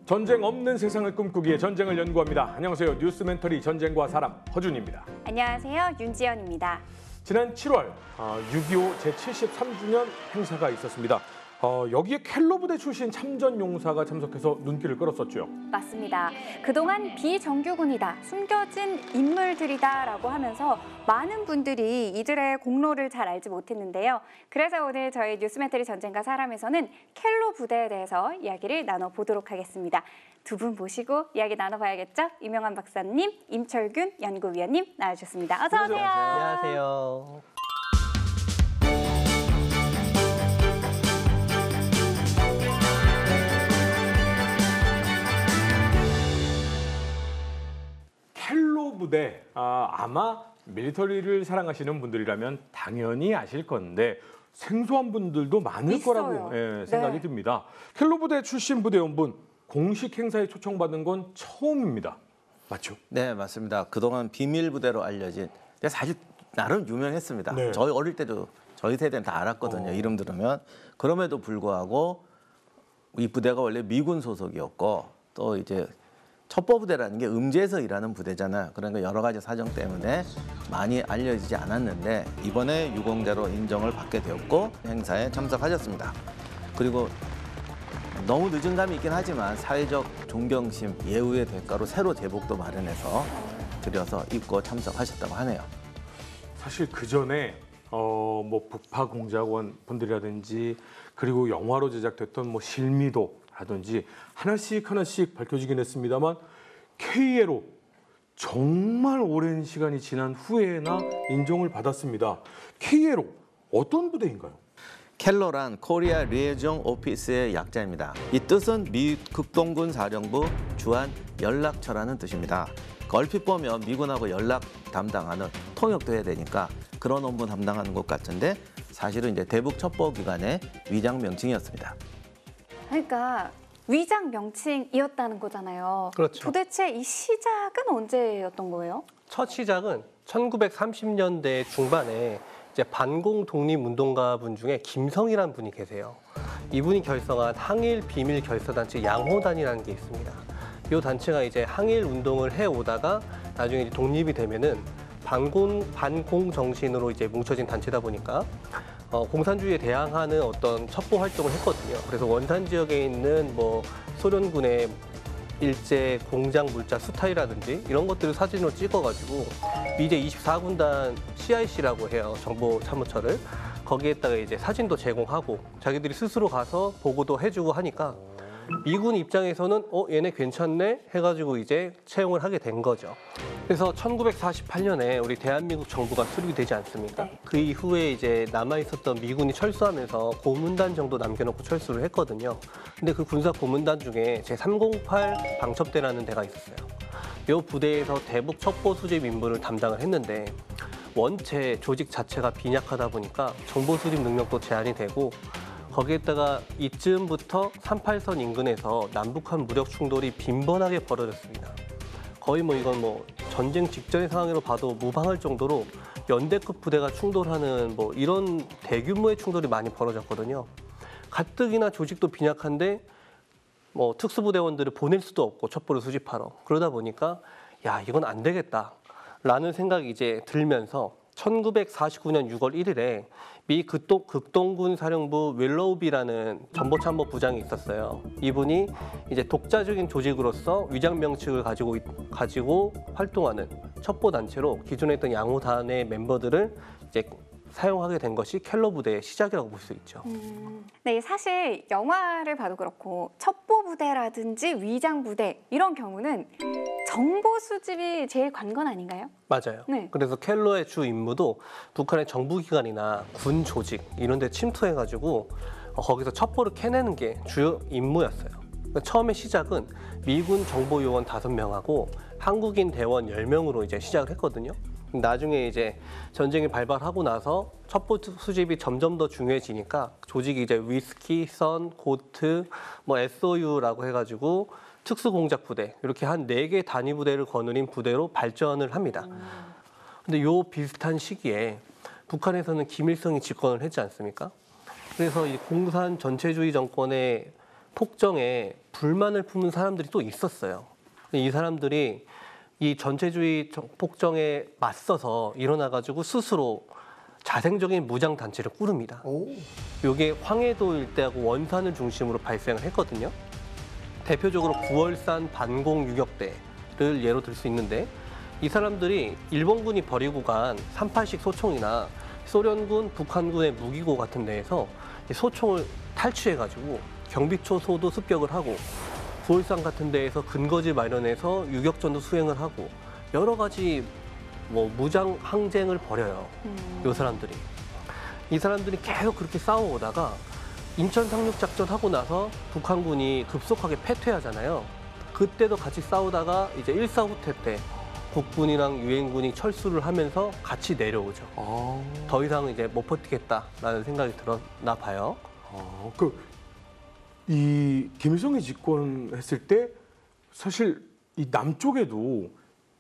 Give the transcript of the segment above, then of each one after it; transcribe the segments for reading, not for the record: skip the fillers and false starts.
전쟁 없는 세상을 꿈꾸기에 전쟁을 연구합니다. 안녕하세요. 뉴스멘터리 전쟁과 사람 허준입니다. 안녕하세요. 윤지연입니다. 지난 7월 6.25 제73주년 행사가 있었습니다. 여기에 켈러 부대 출신 참전용사가 참석해서 눈길을 끌었었죠. 맞습니다. 그동안 비정규군이다, 숨겨진 인물들이다라고 하면서 많은 분들이 이들의 공로를 잘 알지 못했는데요. 그래서 오늘 저희 뉴스멘터리 전쟁과 사람에서는 켈러 부대에 대해서 이야기를 나눠보도록 하겠습니다. 두 분 모시고 이야기 나눠봐야겠죠? 이명환 박사님, 임철균 연구위원님 나와주셨습니다. 어서 오세요. 안녕하세요. 켈러 부대, 아마 밀리터리를 사랑하시는 분들이라면 당연히 아실 건데 생소한 분들도 많을 있어요. 거라고 생각이 듭니다. 켈러 부대 출신 부대원분 공식 행사에 초청받은 건 처음입니다. 맞죠? 네, 맞습니다. 그동안 비밀 부대로 알려진, 근데 사실 나름 유명했습니다. 네. 저희 어릴 때도 저희 세대는 다 알았거든요. 이름 들으면. 그럼에도 불구하고 이 부대가 원래 미군 소속이었고 또 이제 첩보부대라는 게 음지에서 일하는 부대잖아요. 그러니까 여러 가지 사정 때문에 많이 알려지지 않았는데 이번에 유공자로 인정을 받게 되었고 행사에 참석하셨습니다. 그리고 너무 늦은 감이 있긴 하지만 사회적 존경심, 예우의 대가로 새로 제복도 마련해서 드려서 입고 참석하셨다고 하네요. 사실 그 전에 뭐 북파공작원 분들이라든지 그리고 영화로 제작됐던 뭐 실미도라든지 하나씩 밝혀지긴 했습니다만 K예로 정말 오랜 시간이 지난 후에나 인정을 받았습니다. K예로 어떤 부대인가요? 켈러란 코리아 리에종 오피스의 약자입니다. 이 뜻은 미 극동군 사령부 주한 연락처라는 뜻입니다. 얼핏 보면 미군하고 연락 담당하는 통역도 해야 되니까 그런 업무 담당하는 것 같은데 사실은 이제 대북 첩보 기관의 위장 명칭이었습니다. 그러니까 위장 명칭이었다는 거잖아요. 그렇죠. 도대체 이 시작은 언제였던 거예요? 첫 시작은 1930년대 중반에 이제 반공 독립운동가 분 중에 김성이라는 분이 계세요. 이분이 결성한 항일 비밀 결사단체 양호단이라는 게 있습니다. 이 단체가 이제 항일 운동을 해오다가 나중에 이제 독립이 되면은 반공 정신으로 이제 뭉쳐진 단체다 보니까 공산주의에 대항하는 어떤 첩보 활동을 했거든요. 그래서 원산 지역에 있는 뭐 소련군의 일제 공장 물자 수탈이라든지 이런 것들을 사진으로 찍어가지고 미제 24군단 CIC라고 해요. 정보참모처를. 거기에다가 이제 사진도 제공하고 자기들이 스스로 가서 보고도 해주고 하니까 미군 입장에서는 얘네 괜찮네 해가지고 이제 채용을 하게 된 거죠. 그래서 1948년에 우리 대한민국 정부가 수립이 되지 않습니까? 네. 그 이후에 이제 남아있었던 미군이 철수하면서 고문단 정도 남겨놓고 철수를 했거든요. 근데 그 군사 고문단 중에 제308 방첩대라는 데가 있었어요. 이 부대에서 대북 첩보 수집 임무를 담당을 했는데 원체 조직 자체가 빈약하다 보니까 정보 수집 능력도 제한이 되고 거기에다가 이쯤부터 38선 인근에서 남북한 무력 충돌이 빈번하게 벌어졌습니다. 거의 뭐 이건 뭐 전쟁 직전의 상황으로 봐도 무방할 정도로 연대급 부대가 충돌하는 뭐 이런 대규모의 충돌이 많이 벌어졌거든요. 가뜩이나 조직도 빈약한데 뭐 특수부대원들을 보낼 수도 없고 첩보를 수집하러. 그러다 보니까 야 이건 안 되겠다라는 생각이 이제 들면서 1949년 6월 1일에 미 극동군 사령부 윌로우비라는 정보참모 부장이 있었어요. 이분이 이제 독자적인 조직으로서 위장 명칭을 가지고 활동하는 첩보 단체로 기존에 있던 양호단의 멤버들을 이제 사용하게 된 것이 켈러 부대의 시작이라고 볼 수 있죠. 네, 사실 영화를 봐도 그렇고 첩보 부대라든지 위장 부대 이런 경우는 정보 수집이 제일 관건 아닌가요? 맞아요. 네. 그래서 켈러의 주 임무도 북한의 정부기관이나 군 조직 이런 데 침투해가지고 거기서 첩보를 캐내는 게 주요 임무였어요. 그러니까 처음에 시작은 미군 정보요원 5명하고 한국인 대원 10명으로 이제 시작을 했거든요. 나중에 이제 전쟁이 발발하고 나서 첩보 수집이 점점 더 중요해지니까 조직이 이제 위스키, 선, 고트, 뭐 SOU라고 해가지고 특수공작부대 이렇게 한 4개 단위 부대를 거느린 부대로 발전을 합니다. 근데 요 비슷한 시기에 북한에서는 김일성이 집권을 했지 않습니까? 그래서 이 공산 전체주의 정권의 폭정에 불만을 품은 사람들이 또 있었어요. 이 사람들이 이 전체주의 폭정에 맞서서 일어나가지고 스스로 자생적인 무장 단체를 꾸릅니다. 이게 황해도 일대하고 원산을 중심으로 발생을 했거든요. 대표적으로 9월산 반공 유격대를 예로 들 수 있는데 이 사람들이 일본군이 버리고 간 38식 소총이나 소련군, 북한군의 무기고 같은 데에서 소총을 탈취해가지고 경비초소도 습격을 하고 9월산 같은 데에서 근거지 마련해서 유격전도 수행을 하고 여러 가지 뭐 무장 항쟁을 벌여요. 이 사람들이. 이 사람들이 계속 그렇게 싸워오다가 인천 상륙작전 하고 나서 북한군이 급속하게 패퇴하잖아요. 그때도 같이 싸우다가 이제 1.4 후퇴 때 국군이랑 유엔군이 철수를 하면서 같이 내려오죠. 더 이상 이제 못 버티겠다라는 생각이 들었나 봐요. 이 김일성이 집권했을 때 사실 이 남쪽에도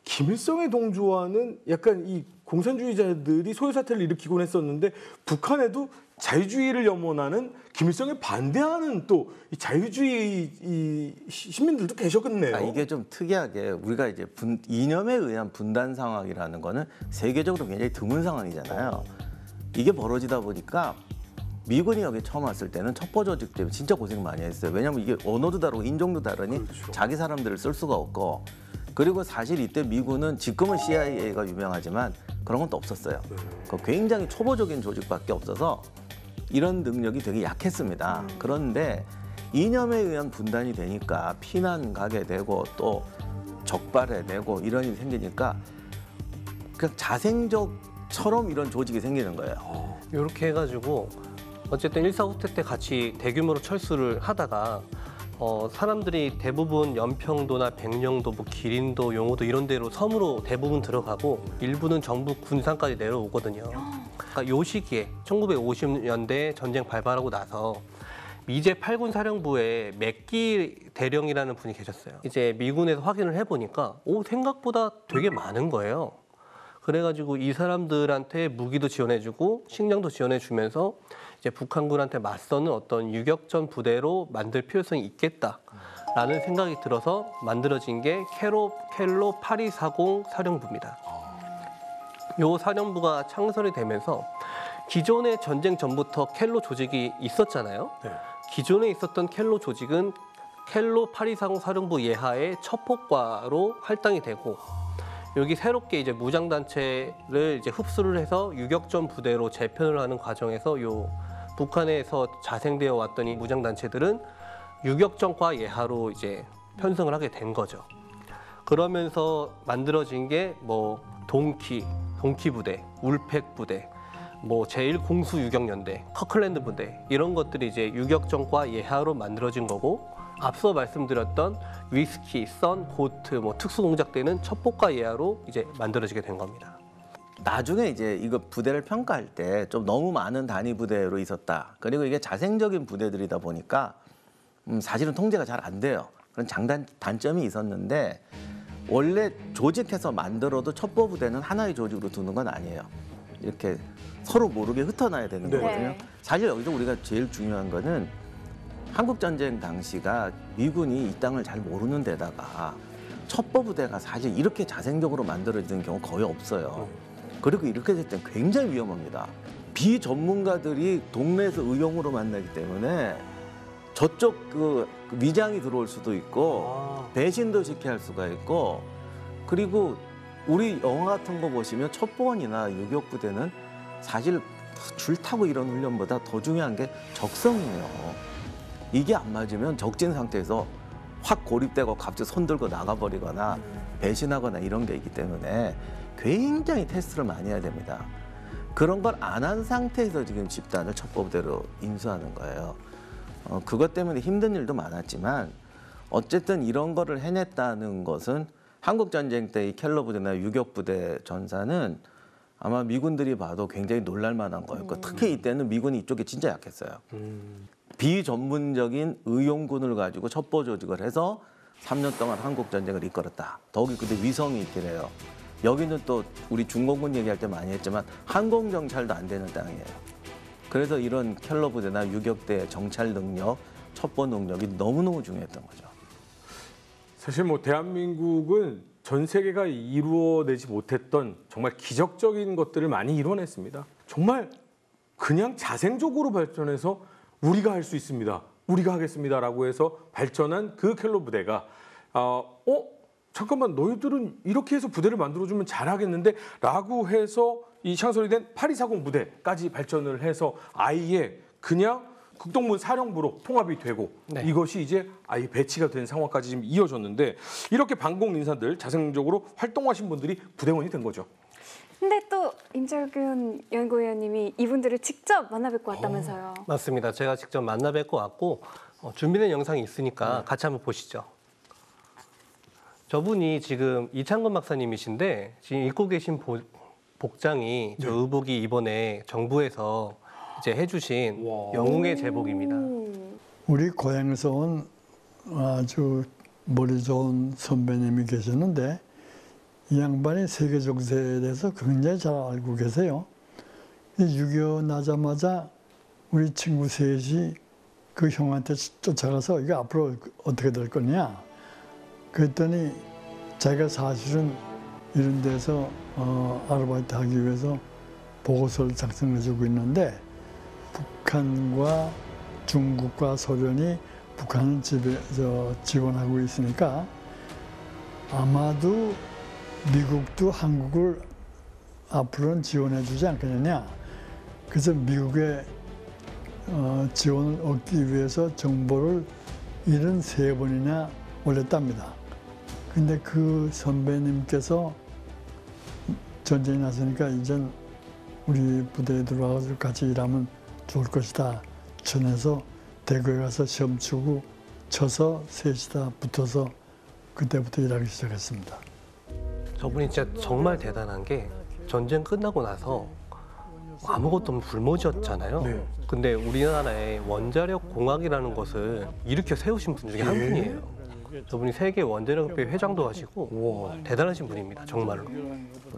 김일성에 동조하는 약간 이 공산주의자들이 소요 사태를 일으키곤 했었는데 북한에도 자유주의를 염원하는 김일성에 반대하는 또 이 자유주의 이 시민들도 계셨겠네요. 이게 좀 특이하게 우리가 이제 이념에 의한 분단 상황이라는 거는 세계적으로 굉장히 드문 상황이잖아요. 이게 벌어지다 보니까 미군이 여기 처음 왔을 때는 첩보 조직 때문에 진짜 고생 많이 했어요. 왜냐하면 이게 언어도 다르고 인종도 다르니 그렇죠. 자기 사람들을 쓸 수가 없고 그리고 사실 이때 미군은 지금은 CIA가 유명하지만 그런 건 또 없었어요. 굉장히 초보적인 조직밖에 없어서 이런 능력이 되게 약했습니다. 그런데 이념에 의한 분단이 되니까 피난 가게 되고 또 적발해내고 이런 일이 생기니까 그냥 자생적처럼 이런 조직이 생기는 거예요. 이렇게 해가지고 어쨌든 1.4 후퇴 때 같이 대규모로 철수를 하다가 사람들이 대부분 연평도나 백령도, 뭐 기린도, 용호도 이런 데로 섬으로 대부분 들어가고 일부는 전부 군산까지 내려오거든요. 그러니까 요 시기에 1950년대 전쟁 발발하고 나서 미제 8군 사령부에 맥기 대령이라는 분이 계셨어요. 이제 미군에서 확인을 해보니까 생각보다 되게 많은 거예요. 그래가지고 이 사람들한테 무기도 지원해주고 식량도 지원해주면서 이제 북한군한테 맞서는 어떤 유격전 부대로 만들 필요성이 있겠다라는 생각이 들어서 만들어진 게 켈로 8240 사령부입니다. 이 사령부가 창설이 되면서 기존의 전쟁 전부터 켈로 조직이 있었잖아요. 네. 기존에 있었던 켈로 조직은 켈로 8240 사령부 예하의 첩폭과로 할당이 되고 여기 새롭게 이제 무장단체를 이제 흡수를 해서 유격전 부대로 재편을 하는 과정에서 요 북한에서 자생되어 왔던 이 무장단체들은 유격전과 예하로 이제 편성을 하게 된 거죠. 그러면서 만들어진 게 뭐 동키 부대, 울팩 부대, 뭐 제1공수유격연대, 커클랜드 부대 이런 것들이 이제 유격전과 예하로 만들어진 거고 앞서 말씀드렸던 위스키, 선, 고트, 뭐 특수공작대는 첩보과 예하로 이제 만들어지게 된 겁니다. 나중에 이제 이거 부대를 평가할 때 좀 너무 많은 단위 부대로 있었다. 그리고 이게 자생적인 부대들이다 보니까 사실은 통제가 잘 안 돼요. 그런 단점이 있었는데 원래 조직해서 만들어도 첩보 부대는 하나의 조직으로 두는 건 아니에요. 이렇게 서로 모르게 흩어나야 되는 네. 거거든요. 사실 여기서 우리가 제일 중요한 거는 한국전쟁 당시가 미군이 이 땅을 잘 모르는 데다가 첩보 부대가 사실 이렇게 자생적으로 만들어지는 경우 거의 없어요. 그리고 이렇게 될 땐 굉장히 위험합니다. 비전문가들이 동네에서 의용으로 만나기 때문에 저쪽 그 위장이 들어올 수도 있고 배신도 시켜야 할 수가 있고 그리고 우리 영화 같은 거 보시면 첩보원이나 유격부대는 사실 줄 타고 이런 훈련보다 더 중요한 게 적성이에요. 이게 안 맞으면 적진 상태에서 확 고립되고 갑자기 손 들고 나가버리거나 배신하거나 이런 게 있기 때문에 굉장히 테스트를 많이 해야 됩니다. 그런 걸 안 한 상태에서 지금 집단을 첩보부대로 인수하는 거예요. 그것 때문에 힘든 일도 많았지만 어쨌든 이런 거를 해냈다는 것은 한국전쟁 때 이 켈러 부대나 유격부대 전사는 아마 미군들이 봐도 굉장히 놀랄 만한 거였고 특히 이때는 미군이 이쪽에 진짜 약했어요. 비전문적인 의용군을 가지고 첩보 조직을 해서 3년 동안 한국전쟁을 이끌었다. 더욱이 그때 위성이 있긴 해요. 여기는 또 우리 중공군 얘기할 때 많이 했지만 항공정찰도 안 되는 땅이에요. 그래서 이런 켈러 부대나 유격대 정찰 능력, 첩보 능력이 너무너무 중요했던 거죠. 사실 뭐 대한민국은 전 세계가 이루어내지 못했던 정말 기적적인 것들을 많이 이뤄냈습니다. 정말 그냥 자생적으로 발전해서 우리가 할 수 있습니다. 우리가 하겠습니다라고 해서 발전한 그 켈로 부대가 잠깐만 너희들은 이렇게 해서 부대를 만들어주면 잘하겠는데 라고 해서 이 창설이 된 8240 부대까지 발전을 해서 아예 그냥 극동문 사령부로 통합이 되고 네. 이것이 이제 아예 배치가 된 상황까지 지금 이어졌는데 이렇게 방공 인사들 자생적으로 활동하신 분들이 부대원이 된 거죠. 근데 또 임철균 연구위원님이 이분들을 직접 만나 뵙고 왔다면서요. 맞습니다. 제가 직접 만나 뵙고 왔고 준비된 영상이 있으니까 같이 한번 보시죠. 저분이 지금 이창건 박사님이신데 지금 입고 계신 복장이 저 의복이 이번에 정부에서 이제 해주신 영웅의 제복입니다. 우리 고향에서 온 아주 머리 좋은 선배님이 계셨는데 이 양반이 세계 정세에 대해서 굉장히 잘 알고 계세요. 6.25 나자마자 우리 친구 셋이 그 형한테 쫓아가서 이게 앞으로 어떻게 될 거냐. 그랬더니 자기가 사실은 이런 데서 아르바이트 하기 위해서 보고서를 작성해주고 있는데 북한과 중국과 소련이 북한을 지원하고 있으니까 아마도 미국도 한국을 앞으로는 지원해 주지 않겠느냐. 그래서 미국의 지원을 얻기 위해서 정보를 73번이나 올렸답니다. 근데 그 선배님께서 전쟁이 났으니까 이젠 우리 부대에 들어와서 같이 일하면 좋을 것이다. 전해서 대구에 가서 시험 치고 쳐서 셋이 다 붙어서 그때부터 일하기 시작했습니다. 저분이 진짜 정말 대단한 게 전쟁 끝나고 나서 아무것도 없는 불모지였잖아요. 네. 근데 우리나라에 원자력 공학이라는 것을 일으켜 세우신 분 중에 한 분이에요. 저분이 세계 원자력협회 회장도 하시고 대단하신 분입니다. 정말로.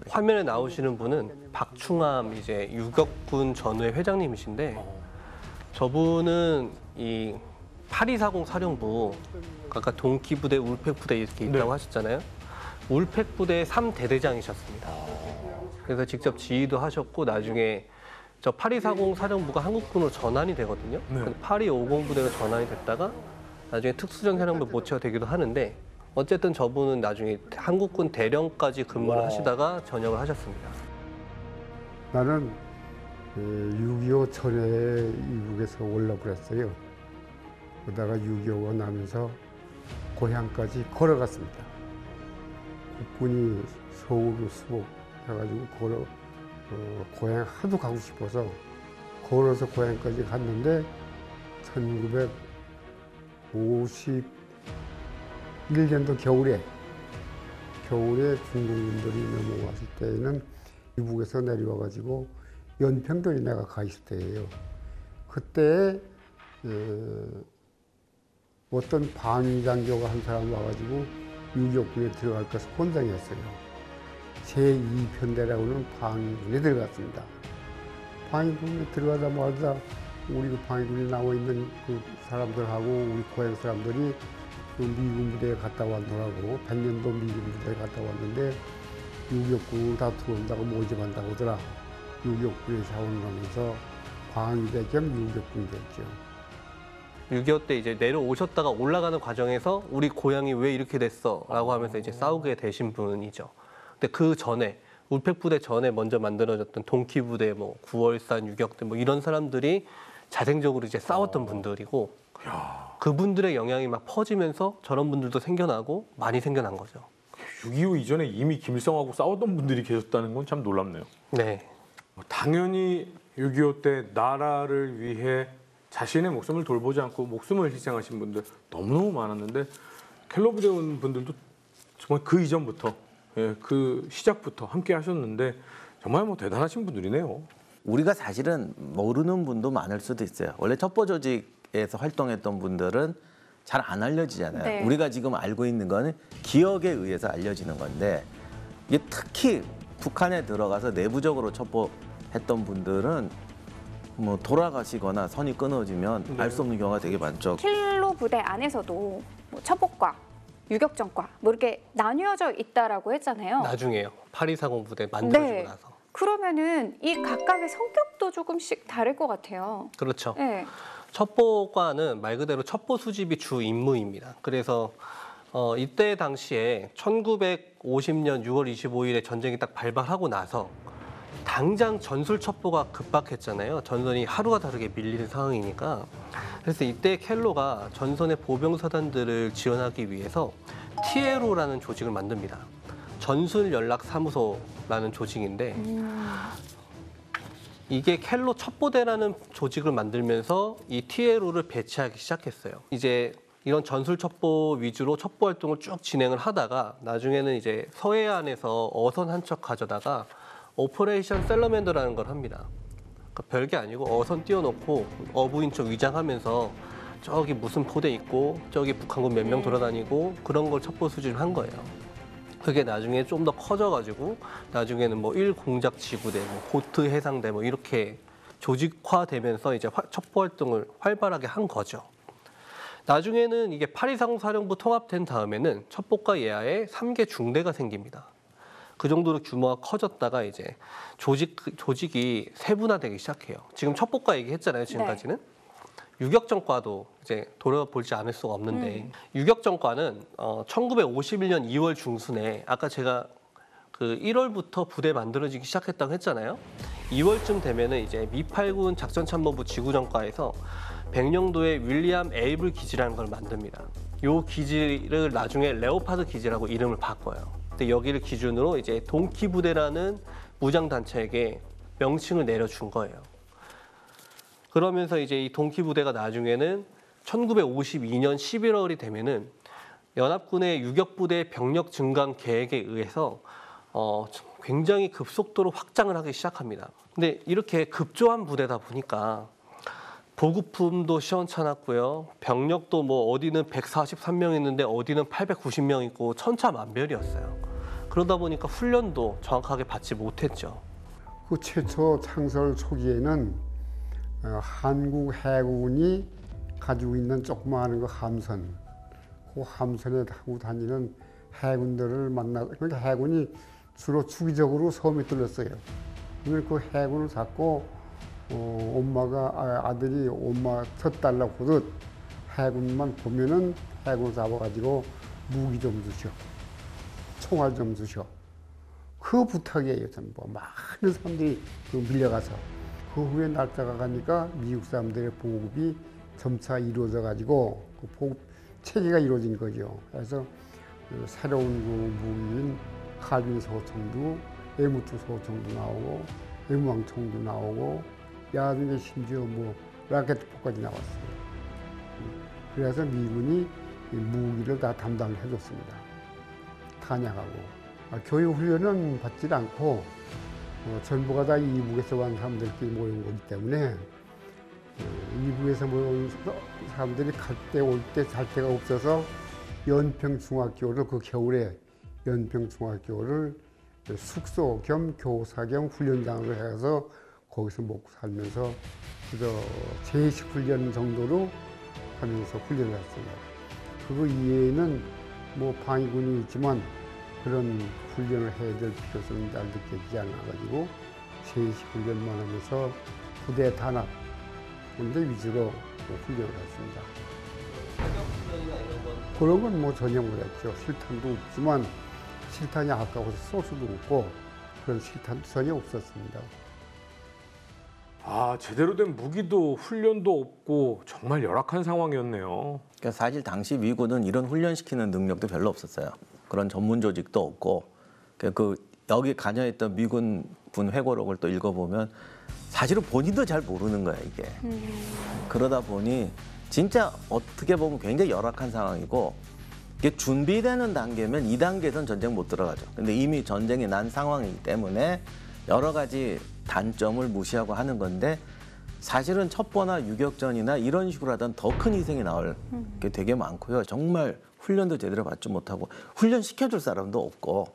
화면에 나오시는 분은 박충암 이제 유격군 전후의 회장님이신데 저분은 이 8240 사령부 아까 동키부대, 울팩부대 이렇게 있다고 하셨잖아요. 울팩부대 3대대장이셨습니다. 그래서 직접 지휘도 하셨고 나중에 저 8240 사령부가 한국군으로 전환이 되거든요. 네. 8250 부대가 전환이 됐다가 나중에 특수전사령부 모체가 되기도 하는데 어쨌든 저분은 나중에 한국군 대령까지 근무를 하시다가 전역을 하셨습니다. 나는 6.25 철에 이북에서 올라버렸어요. 그러다가 6.25가 나면서 고향까지 걸어갔습니다. 국군이 서울로 수복해가지고 고향 하도 가고 싶어서 걸어서 고향까지 갔는데 1951년도 겨울에 중국군들이 넘어왔을 때에는 이북에서 내려와가지고 연평도에 내가 가 있을 때예요. 그때 어떤 방위장교가 한 사람 와가지고 유격군에 들어갈 것을 혼장했어요. 제2편대라고는 방위군에 들어갔습니다. 방위군에 들어가자마자 우리 그 방위군에 나와 있는 그 사람들하고 우리 고향 사람들이 그 미군 부대에 갔다 왔더라고. 100년도 미군 부대에 갔다 왔는데 유격군 다 들어온다고 모집한다고 하더라. 유격군에 자원을 하면서 방위대 겸 유격군이 됐죠. 6.25 때 이제 내려오셨다가 올라가는 과정에서 우리 고향이 왜 이렇게 됐어? 라고 하면서 이제 싸우게 되신 분이죠. 근데 그 전에, 울팩부대 전에 먼저 만들어졌던 동키부대, 뭐 9월산, 유격대 뭐 이런 사람들이 자생적으로 이제 싸웠던 분들이고 그분들의 영향이 막 퍼지면서 저런 분들도 생겨나고 많이 생겨난 거죠. 6.25 이전에 이미 김일성하고 싸웠던 분들이 계셨다는 건 참 놀랍네요. 네. 당연히 6.25 때 나라를 위해 자신의 목숨을 돌보지 않고 목숨을 희생하신 분들 너무너무 많았는데 켈로 부대원 분들도 정말 그 이전부터 그 시작부터 함께 하셨는데 정말 뭐 대단하신 분들이네요. 우리가 사실은 모르는 분도 많을 수도 있어요. 원래 첩보 조직에서 활동했던 분들은 잘 안 알려지잖아요. 네. 우리가 지금 알고 있는 거는 기억에 의해서 알려지는 건데 이게 특히 북한에 들어가서 내부적으로 첩보했던 분들은 뭐 돌아가시거나 선이 끊어지면 알 수 없는 경우가 되게 많죠. 킬로 부대 안에서도 뭐 첩보과, 유격전과 뭐 이렇게 나뉘어져 있다라고 했잖아요. 나중에요. 8240 부대 만들어지고 네. 나서. 그러면은 이 각각의 성격도 조금씩 다를 것 같아요. 그렇죠. 네. 첩보과는 말 그대로 첩보 수집이 주 임무입니다. 그래서 이때 당시에 1950년 6월 25일에 전쟁이 딱 발발하고 나서 당장 전술 첩보가 급박했잖아요. 전선이 하루가 다르게 밀리는 상황이니까. 그래서 이때 켈로가 전선의 보병사단들을 지원하기 위해서 TLO라는 조직을 만듭니다. 전술연락사무소라는 조직인데 이게 켈로 첩보대라는 조직을 만들면서 이 TLO를 배치하기 시작했어요. 이제 이런 전술 첩보 위주로 첩보 활동을 쭉 진행을 하다가 나중에는 이제 서해안에서 어선 한 척 가져다가 오퍼레이션 셀러맨더라는 걸 합니다. 그러니까 별게 아니고 어선 띄워놓고 어부인 척 위장하면서 저기 무슨 포대 있고 저기 북한군 몇 명 돌아다니고 그런 걸 첩보 수집을 한 거예요. 그게 나중에 좀 더 커져가지고 나중에는 뭐 1공작 지구대, 뭐 보트 해상대 뭐 이렇게 조직화되면서 이제 첩보 활동을 활발하게 한 거죠. 나중에는 이게 8240 사령부 통합된 다음에는 첩보과 예하에 3개 중대가 생깁니다. 그 정도로 규모가 커졌다가 이제 조직이 세분화되기 시작해요. 지금 첩보과 얘기했잖아요. 지금까지는. 네. 유격전과도 이제 돌아볼지 않을 수가 없는데 유격전과는 1951년 2월 중순에 아까 제가 그 1월부터 부대 만들어지기 시작했다고 했잖아요. 2월쯤 되면은 이제 미8군 작전참모부 지구전과에서 백령도에 윌리엄 에이블 기지라는 걸 만듭니다. 요 기지를 나중에 레오파드 기지라고 이름을 바꿔요. 근데 여기를 기준으로 이제 동키 부대라는 무장 단체에게 명칭을 내려준 거예요. 그러면서 이제 이 동키 부대가 나중에는 1952년 11월이 되면은 연합군의 유격 부대 병력 증강 계획에 의해서 굉장히 급속도로 확장을 하기 시작합니다. 근데 이렇게 급조한 부대다 보니까 보급품도 시원찮았고요. 병력도 뭐 어디는 143명 있는데 어디는 890명 있고 천차만별이었어요. 그러다 보니까 훈련도 정확하게 받지 못했죠. 그 최초 창설 초기에는 한국 해군이 가지고 있는 조그마한 그 함선, 그 함선에 타고 다니는 해군들을 그러니까 해군이 주로 주기적으로 섬에 들렀어요. 그 해군을 잡고 아들이 엄마 쳤달라고 하듯 해군만 보면은 해군 잡아가지고 무기 좀 주셔, 총알 좀 주셔. 그 부탁이에요. 전부 많은 사람들이 밀려가서. 그 후에 날짜가 가니까 미국 사람들의 보급이 점차 이루어져 가지고 그 보급 체계가 이루어진 거죠. 그래서 새로운 그 무기인 칼빈 소총도 M2 소총도 나오고 M1 총도 나오고 나중에 심지어 뭐 라켓포까지 나왔어요. 그래서 미군이 무기를 다 담당을 해줬습니다. 탄약하고 교육 훈련은 받지 않고 전부가 다 이북에서 온 사람들끼리 모인 거기 때문에 이북에서 모인 사람들이 갈 때 올 때 잘 데가 없어서 연평중학교를 그 겨울에 연평중학교를 숙소 겸 교사 겸 훈련장으로 해서 거기서 먹고 살면서 그저 제식 훈련 정도로 하면서 훈련을 했습니다. 그거 이외에는 뭐 방위군이 있지만 그런 훈련을 해야 될 필요성이 잘 느껴지지 않아가지고 제식 훈련만 하면서 부대 단합 군대 위주로 훈련을 했습니다. 그런 건 뭐 전혀 못했죠. 실탄도 없지만 실탄이 아까워서 쏠 수도 없고 그런 실탄도 전혀 없었습니다. 제대로 된 무기도 훈련도 없고 정말 열악한 상황이었네요. 그러니까 사실 당시 미군은 이런 훈련시키는 능력도 별로 없었어요. 그런 전문 조직도 없고 여기 관여했던 미군 군 회고록을 또 읽어보면 사실은 본인도 잘 모르는 거야 이게. 그러다 보니 진짜 어떻게 보면 굉장히 열악한 상황이고 이게 준비되는 단계면 2단계에선 전쟁 못 들어가죠. 근데 이미 전쟁이 난 상황이기 때문에 여러 가지 단점을 무시하고 하는 건데 사실은 첩보나 유격전이나 이런 식으로 하던 더 큰 희생이 나올 게 되게 많고요. 정말 훈련도 제대로 받지 못하고 훈련 시켜줄 사람도 없고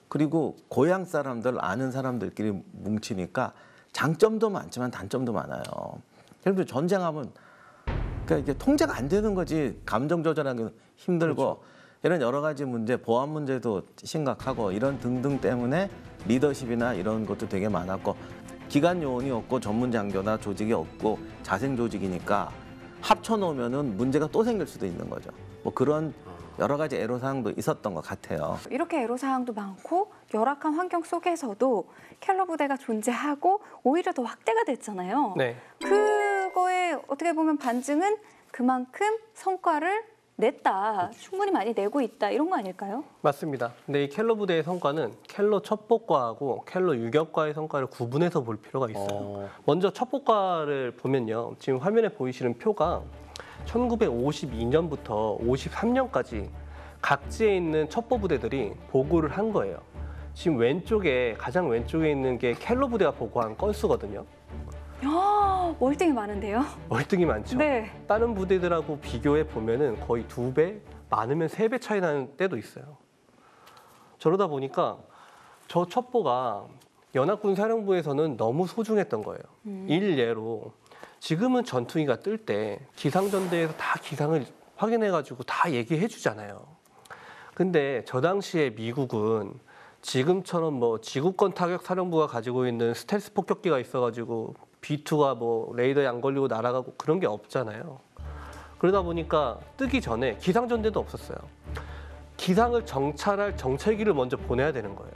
그리고 고향 사람들 아는 사람들끼리 뭉치니까 장점도 많지만 단점도 많아요. 예를 들어 전쟁하면 그러니까 이게 통제가 안 되는 거지. 감정 조절하기 힘들고 그렇죠. 이런 여러 가지 문제, 보안 문제도 심각하고 이런 등등 때문에 리더십이나 이런 것도 되게 많았고 기관 요원이 없고 전문 장교나 조직이 없고 자생 조직이니까 합쳐 놓으면은 문제가 또 생길 수도 있는 거죠. 뭐 그런 여러 가지 애로사항도 있었던 것 같아요. 이렇게 애로사항도 많고 열악한 환경 속에서도 켈러 부대가 존재하고 오히려 더 확대가 됐잖아요. 네. 그거에 어떻게 보면 반증은 그만큼 성과를 냈다, 충분히 많이 내고 있다 이런 거 아닐까요? 맞습니다. 근데 이 켈러 부대의 성과는 켈러 첩보과하고 켈러 유격과의 성과를 구분해서 볼 필요가 있어요. 먼저 첩보과를 보면요. 지금 화면에 보이시는 표가 1952년부터 53년까지 각지에 있는 첩보 부대들이 보고를 한 거예요. 지금 왼쪽에 가장 왼쪽에 있는 게 켈러 부대가 보고한 건수거든요. 월등히 많은데요? 월등히 많죠. 네. 다른 부대들하고 비교해 보면은 거의 2배, 많으면 3배 차이 나는 때도 있어요. 저러다 보니까 저 첩보가 연합군사령부에서는 너무 소중했던 거예요. 일례로 지금은 전투기가 뜰 때 기상전대에서 다 기상을 확인해가지고 다 얘기해 주잖아요. 근데 저 당시에 미국은 지금처럼 뭐 지구권 타격 사령부가 가지고 있는 스텔스 폭격기가 있어가지고 B2가 뭐 레이더에 안 걸리고 날아가고 그런 게 없잖아요. 그러다 보니까 뜨기 전에 기상전대도 없었어요. 기상을 정찰할 정찰기를 먼저 보내야 되는 거예요.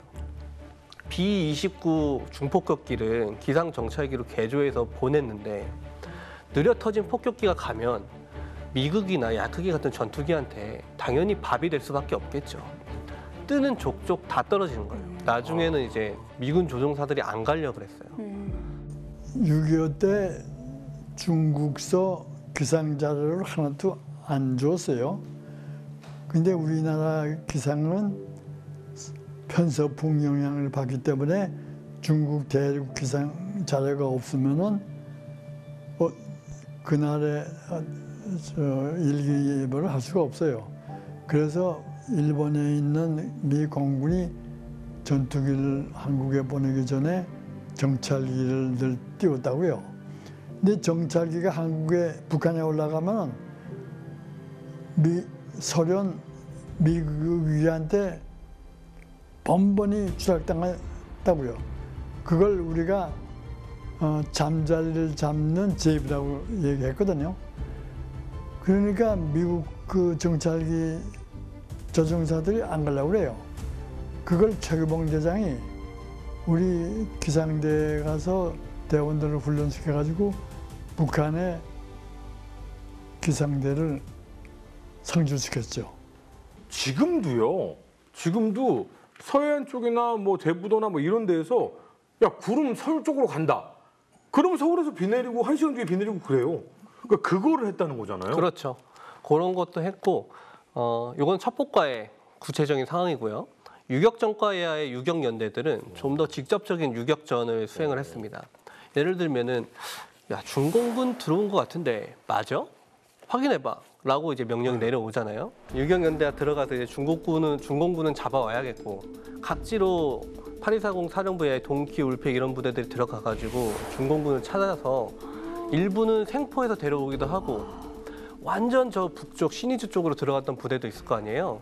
B-29 중폭격기를 기상 정찰기로 개조해서 보냈는데 느려 터진 폭격기가 가면 미국이나 야크기 같은 전투기한테 당연히 밥이 될 수밖에 없겠죠. 뜨는 족족 다 떨어지는 거예요. 나중에는 이제 미군 조종사들이 안 가려고 그랬어요. 6.25 때 중국서 기상 자료를 하나도 안 줬어요. 근데 우리나라 기상은 편서풍 영향을 받기 때문에 중국 대륙 기상 자료가 없으면은 그날의 일기예보를 할 수가 없어요. 그래서 일본에 있는 미 공군이 전투기를 한국에 보내기 전에 정찰기를 늘 띄웠다고요. 근데 정찰기가 북한에 올라가면 소련 미국한테 번번이 추락당했다고요. 그걸 우리가 잠자리를 잡는 제비라고 얘기했거든요. 그러니까 미국 그 정찰기 조종사들이 안 가려고 그래요. 그걸 최규봉 대장이 우리 기상대에 가서 대원들을 훈련시켜가지고 북한의 기상대를 상주시켰죠. 지금도 서해안 쪽이나 뭐 제부도나 뭐 이런 데에서 야 구름 서울 쪽으로 간다. 그럼 서울에서 비 내리고 1시간 뒤에 비 내리고 그래요. 그러니까 그거를 했다는 거잖아요. 그렇죠. 그런 것도 했고 이건 첩보과의 구체적인 상황이고요. 유격전과의 유격연대들은 좀 더 직접적인 유격전을 수행을 했습니다. 예를 들면은 야 중공군 들어온 것 같은데 맞아? 확인해봐. 라고 이제 명령이 내려오잖아요. 유격연대가 들어가서 이제 중공군은 잡아와야겠고 각지로 8240 사령부의 동키, 울페 이런 부대들이 들어가가지고 중공군을 찾아서 일부는 생포해서 데려오기도 하고 완전 저 북쪽 신의주 쪽으로 들어갔던 부대도 있을 거 아니에요.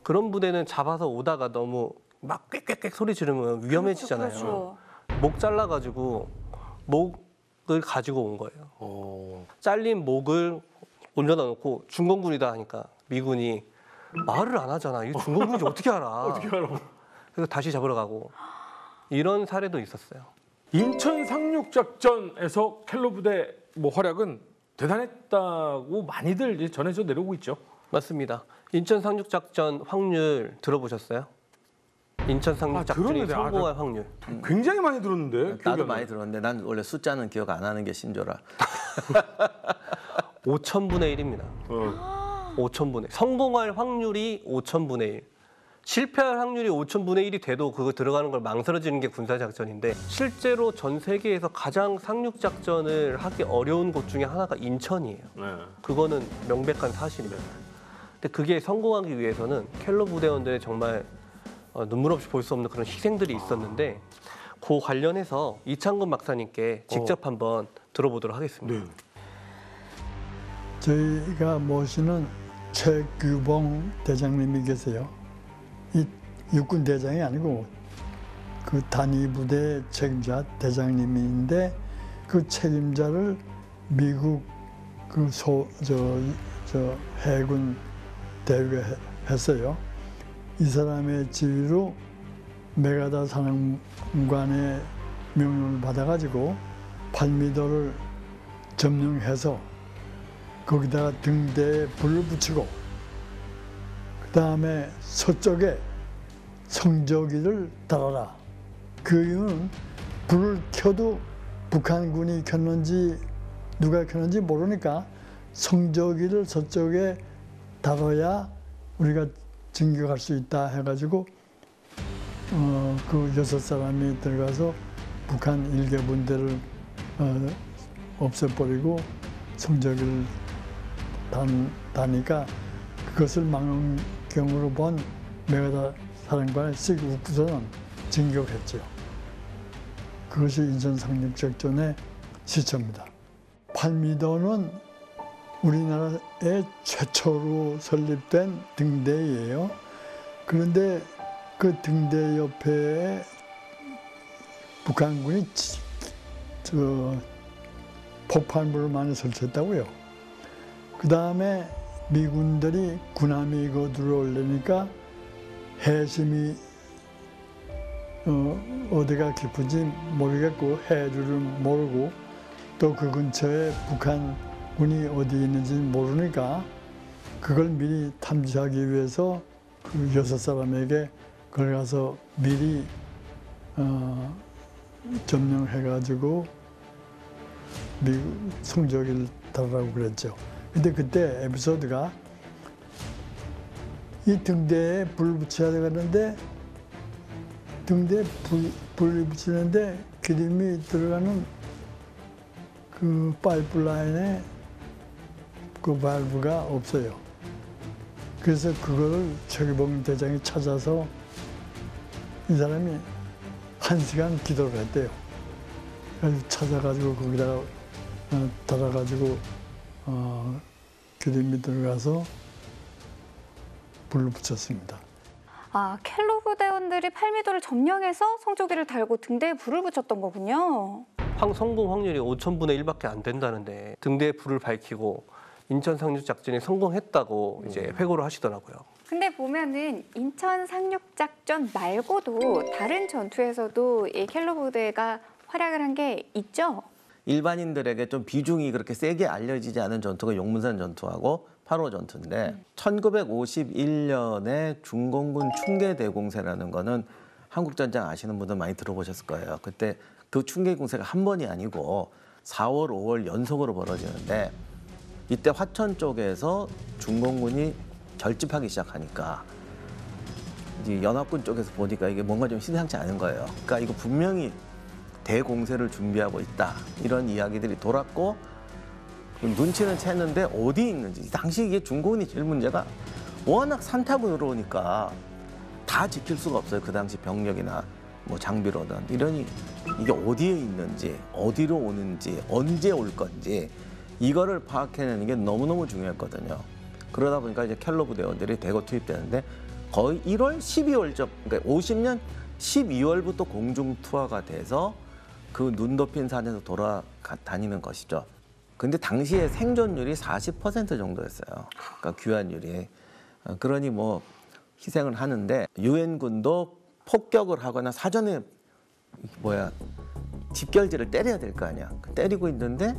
그런 부대는 잡아서 오다가 너무 막 꽥꽥꽥 소리 지르면 위험해지잖아요. 그렇죠. 목 잘라가지고 목을 가지고 온 거예요. 잘린 목을 올려다 놓고 중공군이다 하니까 미군이 말을 안 하잖아. 이거 중공군인지 어떻게 알아? 어떻게 알아? 그래서 다시 잡으러 가고 이런 사례도 있었어요. 인천 상륙작전에서 켈러 부대 뭐 활약은 대단했다고 많이들 이제 전해져 내려오고 있죠. 맞습니다. 인천 상륙작전 확률 들어보셨어요? 인천 상륙작전이 들었는데, 성공할 확률. 굉장히 많이 들었는데. 기억이 나도 안 나요. 많이 들었는데 난 원래 숫자는 기억 안 하는 게 신조라. 5,000분의 1입니다. 5,000분의 1. 성공할 확률이 5,000분의 1. 실패할 확률이 5,000분의 1이 돼도 그거 들어가는 걸 망설여지는 게 군사작전인데 실제로 전 세계에서 가장 상륙작전을 하기 어려운 곳 중에 하나가 인천이에요. 네. 그거는 명백한 사실입니다. 근데 그게 성공하기 위해서는 켈러 부대원들의 정말 눈물 없이 볼 수 없는 그런 희생들이 있었는데 그 관련해서 이창근 박사님께 직접 한번 들어보도록 하겠습니다. 네. 저희가 모시는 최규봉 대장님이 계세요. 이 육군 대장이 아니고 그 단위 부대 책임자 대장님인데 그 책임자를 미국 그 해군 대위가 했어요. 이 사람의 지휘로 메가다 사령관의 명령을 받아가지고 8m를 점령해서 거기다가 등대에 불을 붙이고 그 다음에 서쪽에 성저기를 달아라. 그 이유는 불을 켜도 북한군이 켰는지 누가 켰는지 모르니까 성저기를 서쪽에 달아야 우리가 진격할 수 있다 해가지고 그 6사람이 들어가서 북한 일개 분대를 없애버리고 성저기를 다니까 그것을 망원경으로 본 메가다 사령관의 시국부서는 진격했죠. 그것이 인천 상륙작전의 시초입니다. 8m는 우리나라의 최초로 설립된 등대예요. 그런데 그 등대 옆에 북한군이 폭발물을 많이 설치했다고요. 그 다음에 미군들이 군함이 이거 들어오려니까 해심이 어디가 깊은지 모르겠고 해류를 모르고 또 그 근처에 북한군이 어디 있는지 모르니까 그걸 미리 탐지하기 위해서 그 6사람에게 그걸 가서 미리 점령해가지고 미국 성저기를 달라고 그랬죠. 근데 그때 에피소드가 이 등대에 불을 붙여야 되겠는데 등대에 불을 붙이는데 기름이 들어가는 그 파이프라인에 그 발브가 없어요. 그래서 그거를 최규봉 대장이 찾아서 이 사람이 1시간 기도를 했대요. 그래서 찾아가지고 거기다가 달아가지고 기름이 들어가서 불을 붙였습니다. 아, 켈로 부대원들이 8m를 점령해서 성조기를 달고 등대에 불을 붙였던 거군요. 성공 확률이 5,000분의 1밖에 안 된다는데 등대에 불을 밝히고 인천 상륙작전이 성공했다고 이제 회고를 하시더라고요. 근데 보면은 인천 상륙작전 말고도 다른 전투에서도 이 켈로 부대가 활약을 한 게 있죠? 일반인들에게 좀 비중이 그렇게 세게 알려지지 않은 전투가 용문산 전투하고 8호 전투인데 1951년에 중공군 충계대공세라는 거는 한국전쟁 아시는 분들 많이 들어보셨을 거예요. 그때 그 충계공세가 한 번이 아니고 4월, 5월 연속으로 벌어지는데 이때 화천 쪽에서 중공군이 결집하기 시작하니까 이제 연합군 쪽에서 보니까 이게 뭔가 좀 심상치 않은 거예요. 그러니까 이거 분명히 대공세를 준비하고 있다. 이런 이야기들이 돌았고 눈치는 챘는데 어디 있는지. 당시 이게 중공군이 제일 문제가 워낙 산 타고 들어오니까 다 지킬 수가 없어요. 그 당시 병력이나 뭐 장비로든 이러니 이게 어디에 있는지, 어디로 오는지, 언제 올 건지 이거를 파악해내는 게 너무너무 중요했거든요. 그러다 보니까 이제 켈로 부대원들이 대거 투입되는데 거의 1월, 12월쯤, 그러니까 50년 12월부터 공중 투하가 돼서 그 눈 덮인 산에서 돌아다니는 것이죠. 근데 당시에 생존율이 40% 정도였어요. 그러니까 귀환율이. 그러니 뭐 희생을 하는데 유엔군도 폭격을 하거나 사전에 집결지를 때려야 될 거 아니야. 때리고 있는데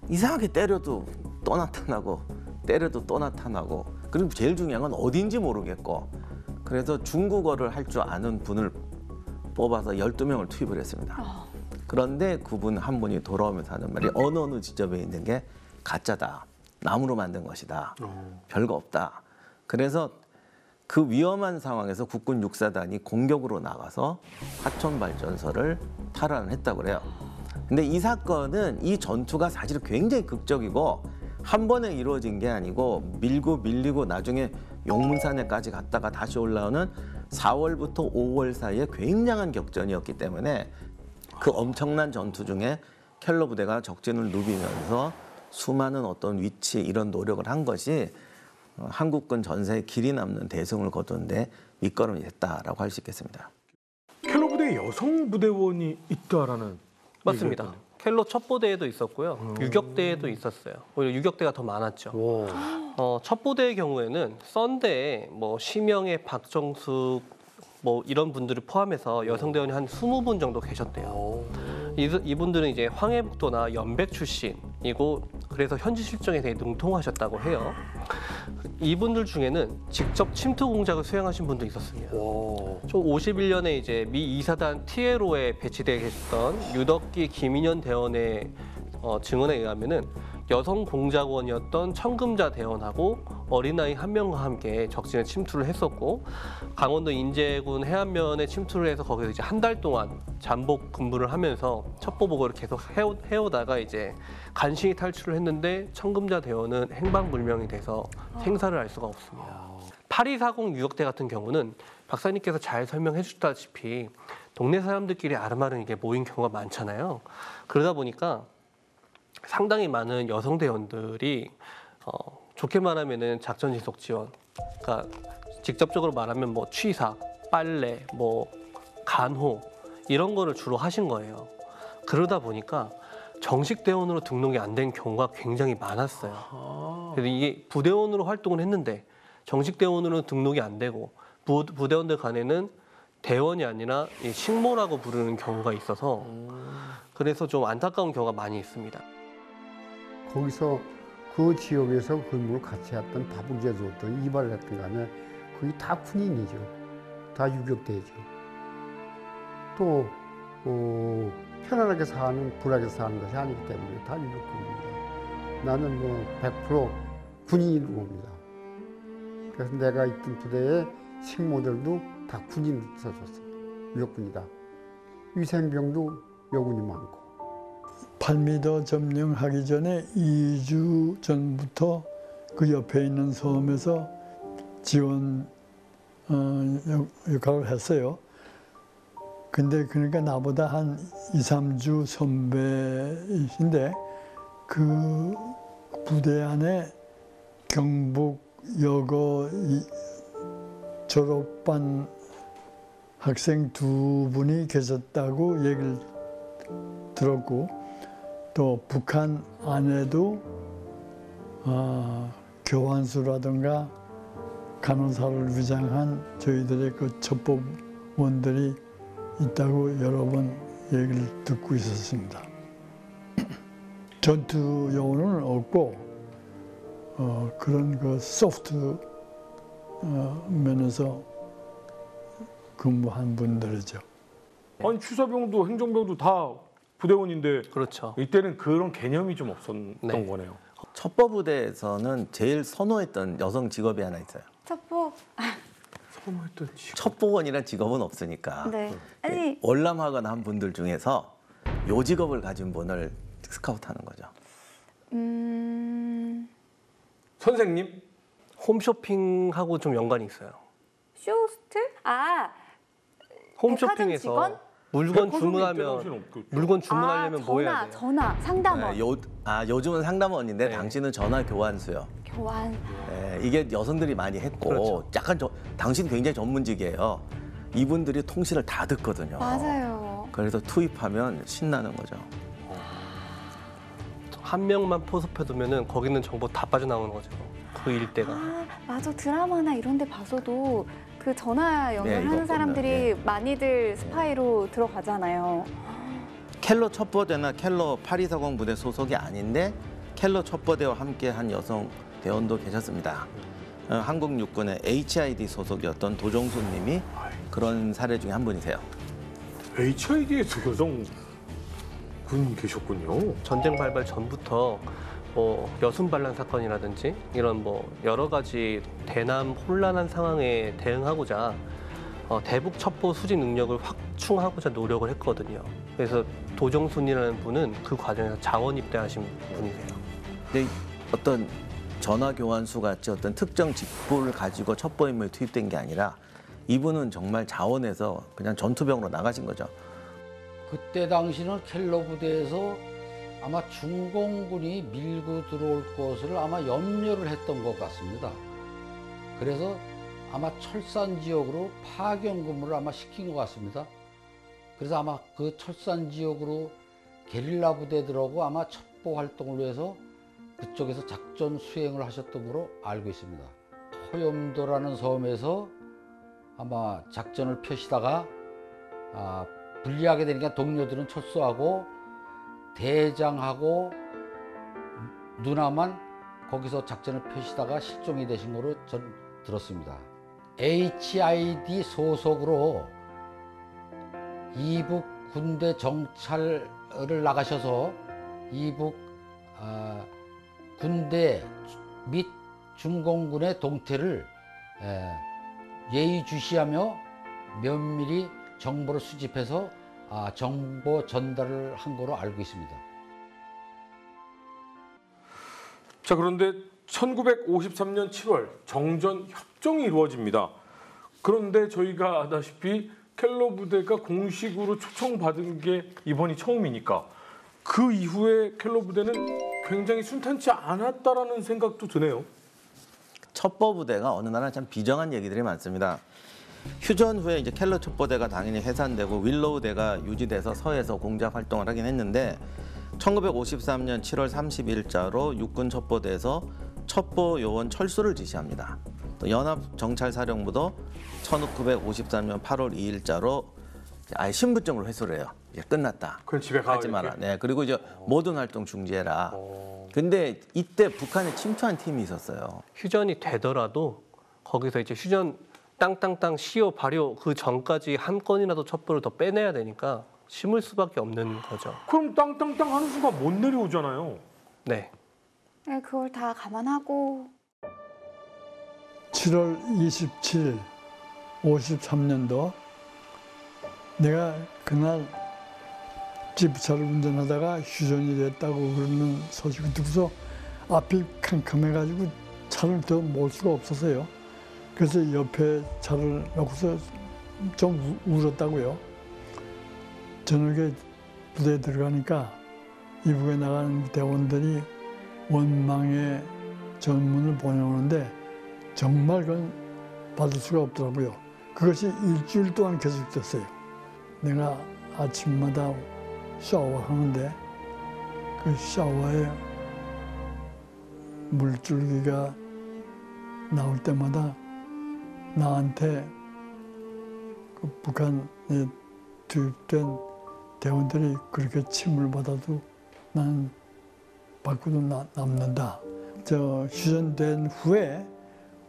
이상하게 때려도 또 나타나고 때려도 또 나타나고 그리고 제일 중요한 건 어딘지 모르겠고 그래서 중국어를 할 줄 아는 분을 뽑아서 12명을 투입을 했습니다. 그런데 그분 한 분이 돌아오면서 하는 말이 어느 지점에 있는 게 가짜다. 나무로 만든 것이다. 별거 없다. 그래서 그 위험한 상황에서 국군 육사단이 공격으로 나가서 하천발전소를 탈환을 했다고 그래요. 근데 이 사건은 이 전투가 사실 굉장히 극적이고 한 번에 이루어진 게 아니고 밀고 밀리고 나중에 용문산에까지 갔다가 다시 올라오는 4월부터 5월 사이에 굉장한 격전이었기 때문에 그 엄청난 전투 중에 켈러 부대가 적진을 누비면서 수많은 어떤 위치 이런 노력을 한 것이 한국군 전세에 길이 남는 대승을 거두는데 밑거름이 됐다라고 할 수 있겠습니다. 켈러 부대에 여성 부대원이 있다라는 맞습니다. 얘기였거든요. 켈러 첩보대에도 있었고요. 유격대에도 있었어요. 오히려 유격대가 더 많았죠. 첩보대의 경우에는 썬데에 뭐 심영애, 박정숙 뭐 이런 분들을 포함해서 여성 대원이 한 20분 정도 계셨대요. 이분들은 이제 황해북도나 연백 출신이고 그래서 현지 실정에 되게 능통하셨다고 해요. 이분들 중에는 직접 침투 공작을 수행하신 분도 있었습니다. 총 51년에 이제 미 2사단 티에로에 배치되어 계셨던 유덕기 김인현 대원의 증언에 의하면은 여성 공작원이었던 청금자 대원하고 어린아이 1명과 함께 적진에 침투를 했었고 강원도 인제군 해안면에 침투를 해서 거기서 이제 한 달 동안 잠복 근무를 하면서 첩보 보고를 계속 해오다가 이제 간신히 탈출을 했는데 청금자 대원은 행방불명이 돼서 생사를 알 수가 없습니다. 8240 유격대 같은 경우는 박사님께서 잘 설명해 주셨다시피 동네 사람들끼리 아름아름 이게 모인 경우가 많잖아요. 그러다 보니까 상당히 많은 여성 대원들이 좋게 말하면은 작전 지속 지원, 그러니까 직접적으로 말하면 뭐 취사, 빨래, 뭐 간호 이런 거를 주로 하신 거예요. 그러다 보니까 정식 대원으로 등록이 안 된 경우가 굉장히 많았어요. 그래서 이게 부대원으로 활동을 했는데 정식 대원으로 등록이 안 되고 부대원들 간에는 대원이 아니라 식모라고 부르는 경우가 있어서 그래서 좀 안타까운 경우가 많이 있습니다. 거기서 그 지역에서 근무를 같이 했던 밥을 해줬던 이발을 했던 간에 거기 다 군인이죠. 다 유격대죠. 또 편안하게 사는, 불하게 사는 것이 아니기 때문에 다 유격군입니다. 나는 뭐 100% 군인으로 봅니다. 그래서 내가 있던 부대에 식모들도 다 군인으로 써줬어요. 유격군이다. 위생병도 여군이 많고. 8m 점령하기 전에 2주 전부터 그 옆에 있는 섬에서 지원 역할을 했어요. 근데 그러니까 나보다 한 2, 3주 선배이신데 그 부대 안에 경북 여고 졸업반 학생 2분이 계셨다고 얘기를 들었고 또 북한 안에도 교환수라든가 간호사를 위장한 저희들의 그 첩보원들이 있다고 여러 번 얘기를 듣고 있었습니다. 전투 요원은 없고 그런 그 소프트 면에서 근무한 분들이죠. 아니 취사병도 행정병도 다 부대원인데 그렇죠. 이때는 그런 개념이 좀 없었던 네. 거네요. 첩보부대에서는 제일 선호했던 여성 직업이 하나 있어요. 첩보. 선호했던 직업. 첩보원이란 직업은 없으니까 네. 아니 월남하거나 한 분들 중에서 요 직업을 가진 분을 스카우트하는 거죠. 선생님? 홈쇼핑하고 좀 연관이 있어요. 쇼호스트? 홈쇼핑에서 직원? 물건 백화점이 주문하면 이때 당시에는 없겠죠. 물건 주문하려면 뭐 해야 돼요? 전화, 상담원, 요즘은 상담원인데 네. 당시는 전화 교환수요. 교환. 네, 이게 여성들이 많이 했고 그렇죠. 약간 당신 굉장히 전문직이에요. 이분들이 통신을 다 듣거든요. 맞아요. 그래서 투입하면 신나는 거죠. 한 명만 포섭해두면은 거기는 정보 다 빠져나오는 거죠. 그 일대가. 맞아. 드라마나 이런 데 봐서도 그 전화 연결하는 이거 사람들이 보면, 많이들 스파이로 들어가잖아요. 켈러 첩보대나 켈러 8240 부대 소속이 아닌데 켈러 첩보대와 함께한 여성 대원도 계셨습니다. 한국 육군의 HID 소속이었던 도종순 님이 그런 사례 중에 한 분이세요. HID에서 여성 군 계셨군요. 전쟁 발발 전부터 뭐 여순 반란 사건이라든지 이런 뭐 여러 가지 대남 혼란한 상황에 대응하고자 대북 첩보 수집 능력을 확충하고자 노력을 했거든요. 그래서 도정순이라는 분은 그 과정에서 자원 입대하신 분이세요. 근데 어떤 전화 교환수 같이 어떤 특정 직보를 가지고 첩보 인물이 투입된 게 아니라 이분은 정말 자원해서 그냥 전투병으로 나가신 거죠. 그때 당시는 켈러 부대에서 아마 중공군이 밀고 들어올 것을 아마 염려를 했던 것 같습니다. 그래서 아마 철산 지역으로 파견 근무를 아마 시킨 것 같습니다. 그래서 아마 그 철산 지역으로 게릴라 부대들하고 아마 첩보 활동을 위해서 그쪽에서 작전 수행을 하셨던 걸로 알고 있습니다. 호염도라는 섬에서 아마 작전을 펴시다가 불리하게 되니까 동료들은 철수하고 대장하고 누나만 거기서 작전을 펴시다가 실종이 되신 걸로 전 들었습니다. HID 소속으로 이북 군대 정찰을 나가셔서 이북 군대 및 중공군의 동태를 예의주시하며 면밀히 정보를 수집해서 정보 전달을 한 거로 알고 있습니다. 자, 그런데 1953년 7월 정전 협정이 이루어집니다. 그런데 저희가 아다시피 켈러 부대가 공식으로 초청받은 게 이번이 처음이니까 그 이후에 켈러 부대는 굉장히 순탄치 않았다라는 생각도 드네요. 첩보 부대가 어느 나라 참 비정한 얘기들이 많습니다. 휴전 후에 이제 켈러 첩보대가 당연히 해산되고 윌로우대가 유지돼서 서해에서 공작 활동을 하긴 했는데 1953년 7월 30일자로 육군 첩보대에서 첩보 요원 철수를 지시합니다. 또 연합정찰사령부도 1953년 8월 2일자로 아예 신분증을 회수를 해요. 이제 끝났다. 그럼 집에 가. 하지 마라. 네, 그리고 이제 모든 활동 중지해라. 근데 이때 북한에 침투한 팀이 있었어요. 휴전이 되더라도 거기서 이제 휴전 땅땅땅 시효 발효 그 전까지 한 건이라도 첩보를 더 빼내야 되니까 심을 수밖에 없는 거죠. 그럼 땅땅땅 하는 순간 못 내려오잖아요. 네. 네, 그걸 다 감안하고 7월 27일 53년도 내가 그날 지프차를 운전하다가 휴전이 됐다고 그러는 소식을 듣고서 앞이 캄캄해가지고 차를 더 몰 수가 없었어요. 그래서 옆에 차를 놓고서 좀 울었다고요. 저녁에 부대에 들어가니까 이북에 나가는 대원들이 원망의 전문을 보내오는데 정말 그건 받을 수가 없더라고요. 그것이 일주일 동안 계속됐어요. 내가 아침마다 샤워하는데 그 샤워에 물줄기가 나올 때마다 나한테 그 북한에 투입된 대원들이 그렇게 침을 받아도 나는 밖으로 남는다. 저 휴전된 후에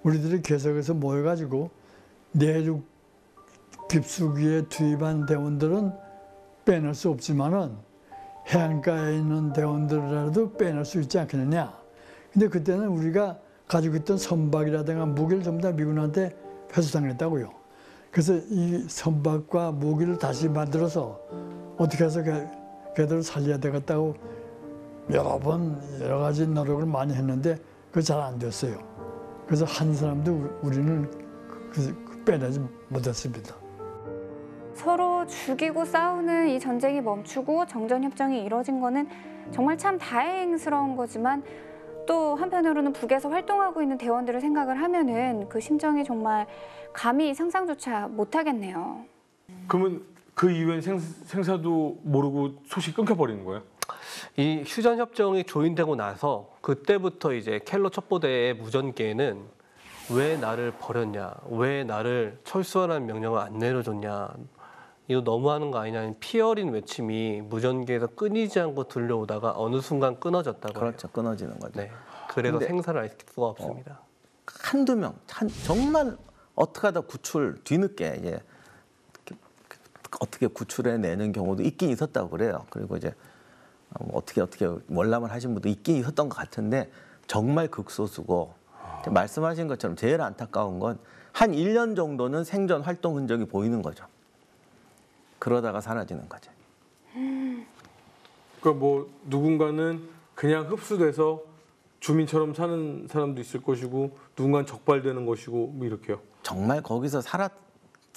우리들이 계속해서 모여가지고 내륙 깊숙이에 투입한 대원들은 빼낼 수 없지만은 해안가에 있는 대원들이라도 빼낼 수 있지 않겠느냐. 근데 그때는 우리가 가지고 있던 선박이라든가 무기를 전부 다 미군한테 회수당했다고요. 그래서 이 선박과 무기를 다시 만들어서 어떻게 해서 걔들을 살려야 되겠다고 여러 번 여러 가지 노력을 많이 했는데 그거 잘 안 됐어요. 그래서 한 사람도 우리는 빼내지 못했습니다. 서로 죽이고 싸우는 이 전쟁이 멈추고 정전협정이 이뤄진 거는 정말 참 다행스러운 거지만 또 한편으로는 북에서 활동하고 있는 대원들을 생각을 하면은 그 심정이 정말 감히 상상조차 못하겠네요. 그러면 그 이후엔 생사도 모르고 소식 끊겨버리는 거예요? 이 휴전 협정이 조인되고 나서 그때부터 이제 켈러 첩보대의 무전기에는 왜 나를 버렸냐, 왜 나를 철수하라는 명령을 안 내려줬냐, 이거 너무하는 거 아니냐는 피 어린 외침이 무전기에서 끊이지 않고 들려오다가 어느 순간 끊어졌다고 해요. 그렇죠. 끊어지는 거죠. 네. 그래서 근데, 생사를 알 수가 없습니다. 한두 명, 정말 어떻게 하다 구출 뒤늦게 이제 어떻게 구출해내는 경우도 있긴 있었다고 그래요. 그리고 이제 어떻게 월남을 하신 분도 있긴 있었던 것 같은데 정말 극소수고 말씀하신 것처럼 제일 안타까운 건 한 1년 정도는 생존 활동 흔적이 보이는 거죠. 그러다가 사라지는 거죠. 그러니까 뭐 누군가는 그냥 흡수돼서 주민처럼 사는 사람도 있을 것이고 누군가는 적발되는 것이고 뭐 이렇게요. 정말 거기서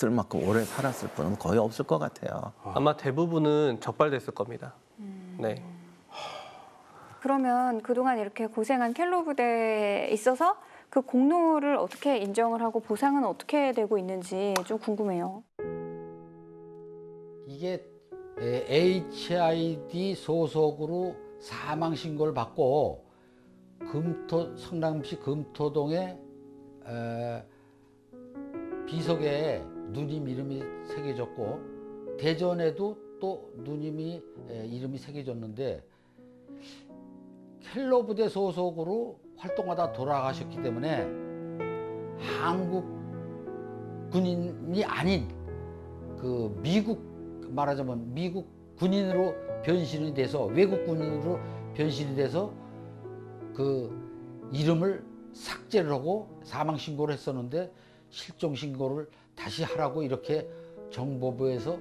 만큼 오래 살았을 분은 거의 없을 것 같아요. 아마 대부분은 적발됐을 겁니다. 네. 그러면 그동안 이렇게 고생한 켈로 부대에 있어서 그 공로를 어떻게 인정을 하고 보상은 어떻게 되고 있는지 좀 궁금해요. 이게 HID 소속으로 사망 신고를 받고 성남시 금토동에 비석에 누님 이름이 새겨졌고 대전에도 또 누님이 이름이 새겨졌는데 켈로 부대 소속으로 활동하다 돌아가셨기 때문에 한국 군인이 아닌 그 미국 말하자면 미국 군인으로 변신이 돼서 외국 군인으로 변신이 돼서 그 이름을 삭제를 하고 사망 신고를 했었는데 실종 신고를 다시 하라고 이렇게 정보부에서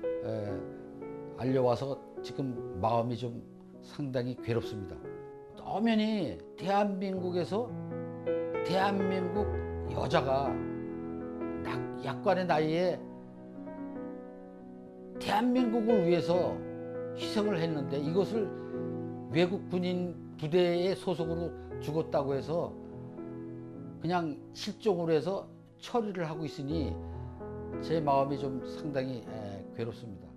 알려와서 지금 마음이 좀 상당히 괴롭습니다. 엄연히 대한민국에서 대한민국 여자가 약간의 나이에 대한민국을 위해서 희생을 했는데 이것을 외국 군인 부대의 소속으로 죽었다고 해서 그냥 실종으로 해서 처리를 하고 있으니 제 마음이 좀 상당히 괴롭습니다.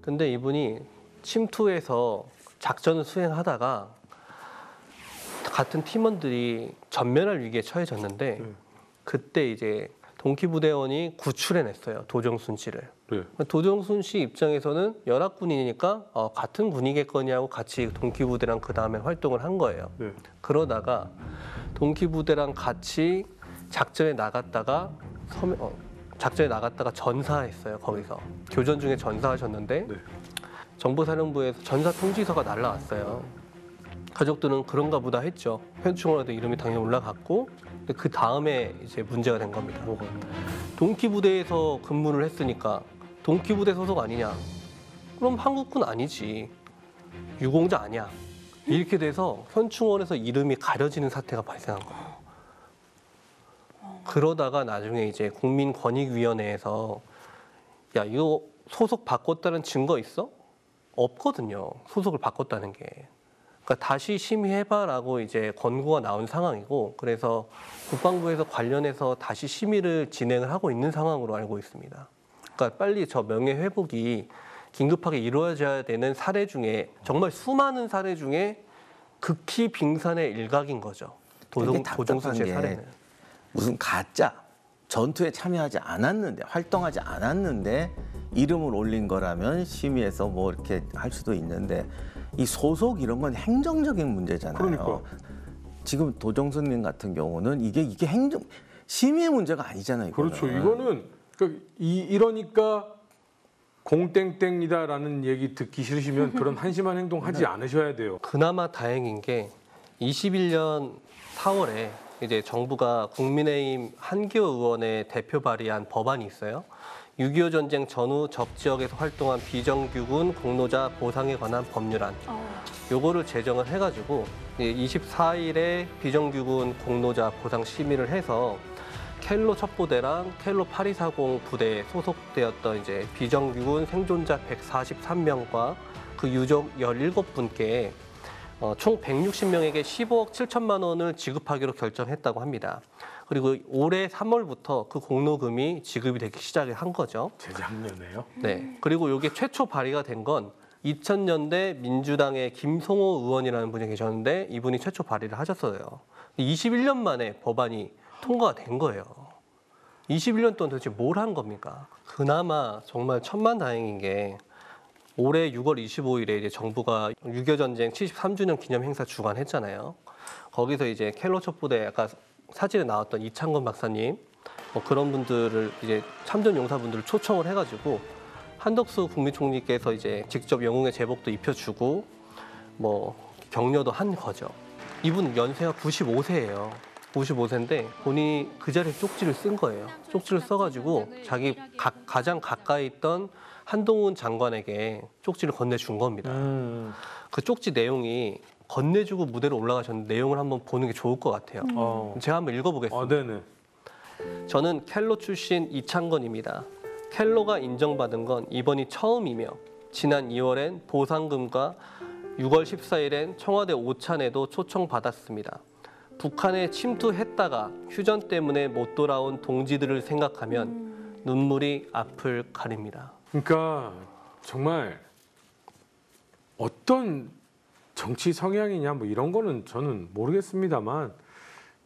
근데 이분이 침투해서 작전을 수행하다가 같은 팀원들이 전면할 위기에 처해졌는데 그때 이제 동기부대원이 구출해냈어요. 도정순 씨를. 네. 도정순 씨 입장에서는 연합군이니까 같은 군이겠거니 하고 같이 동기부대랑 그 다음에 활동을 한 거예요. 네. 그러다가 동기부대랑 같이 작전에 나갔다가 전사했어요. 거기서 교전 중에 전사하셨는데 네. 정보사령부에서 전사 통지서가 날라왔어요. 가족들은 그런가 보다 했죠. 현충원에도 이름이 당연히 올라갔고 근데 그 다음에 이제 문제가 된 겁니다. 동기부대에서 근무를 했으니까 동기부대 소속 아니냐? 그럼 한국군 아니지. 유공자 아니야. 이렇게 돼서 현충원에서 이름이 가려지는 사태가 발생한 거예요. 그러다가 나중에 이제 국민권익위원회에서 야 이거 소속 바꿨다는 증거 있어? 없거든요. 소속을 바꿨다는 게. 그러니까 다시 심의해봐라고 이제 권고가 나온 상황이고 그래서 국방부에서 관련해서 다시 심의를 진행을 하고 있는 상황으로 알고 있습니다. 그러니까 빨리 저 명예회복이 긴급하게 이루어져야 되는 사례 중에 정말 수많은 사례 중에 극히 빙산의 일각인 거죠. 도정순 씨의 사례는. 무슨 가짜 전투에 참여하지 않았는데 활동하지 않았는데 이름을 올린 거라면 심의해서 뭐 이렇게 할 수도 있는데 이 소속 이런 건 행정적인 문제잖아요. 그러니까. 지금 도정순님 같은 경우는 이게 행정 심의 문제가 아니잖아요. 이거는. 그렇죠. 이거는 그러니까 이러니까 공땡땡이다라는 얘기 듣기 싫으시면 그런 한심한 행동 하지 않으셔야 돼요. 그나마 다행인 게 21년 4월에 이제 정부가 국민의힘 한기호 의원의 대표 발의한 법안이 있어요. 6.25 전쟁 전후 적지역에서 활동한 비정규군 공로자 보상에 관한 법률안. 요거를 제정을 해가지고 24일에 비정규군 공로자 보상 심의를 해서 켈로 첩보대랑 켈로 8240 부대에 소속되었던 이제 비정규군 생존자 143명과 그 유족 17분께 총 160명에게 15억 7천만 원을 지급하기로 결정했다고 합니다. 그리고 올해 3월부터 그 공로금이 지급이 되기 시작을 한 거죠. 재작년에요? 네. 그리고 이게 최초 발의가 된 건 2000년대 민주당의 김성호 의원이라는 분이 계셨는데 이분이 최초 발의를 하셨어요. 21년 만에 법안이 통과가 된 거예요. 21년 동안 도대체 뭘 한 겁니까? 그나마 정말 천만다행인 게 올해 6월 25일에 이제 정부가 6.25 전쟁 73주년 기념 행사 주관했잖아요. 거기서 이제 켈로 첩보대 아까 사진에 나왔던 이창건 박사님 그런 분들을 이제 참전 용사분들을 초청을 해가지고 한덕수 국무총리께서 이제 직접 영웅의 제복도 입혀주고 뭐 격려도 한 거죠. 이분 연세가 95세예요. 95세인데 본인이 그 자리에 쪽지를 쓴 거예요. 쪽지를 써가지고 자기 가장 가까이 있던 한동훈 장관에게 쪽지를 건네준 겁니다. 그 쪽지 내용이 건네주고 무대로 올라가셨는데 내용을 한번 보는 게 좋을 것 같아요. 제가 한번 읽어보겠습니다. 네네. 저는 켈로 출신 이창건입니다. 켈로가 인정받은 건 이번이 처음이며 지난 2월엔 보상금과 6월 14일엔 청와대 오찬에도 초청받았습니다. 북한에 침투했다가 휴전 때문에 못 돌아온 동지들을 생각하면 눈물이 앞을 가립니다. 그러니까 정말 어떤 정치 성향이냐 뭐 이런 거는 저는 모르겠습니다만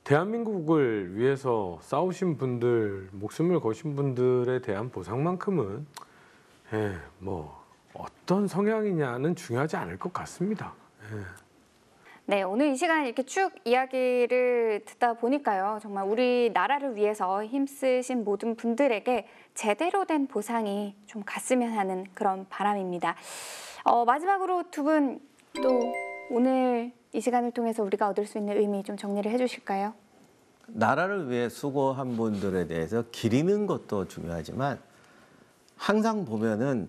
대한민국을 위해서 싸우신 분들, 목숨을 거신 분들에 대한 보상만큼은 뭐 어떤 성향이냐는 중요하지 않을 것 같습니다. 네, 오늘 이 시간 이렇게 쭉 이야기를 듣다 보니까요. 정말 우리나라를 위해서 힘쓰신 모든 분들에게 제대로 된 보상이 좀 갔으면 하는 그런 바람입니다. 마지막으로 두 분 또 오늘 이 시간을 통해서 우리가 얻을 수 있는 의미 좀 정리를 해주실까요? 나라를 위해 수고한 분들에 대해서 기리는 것도 중요하지만 항상 보면은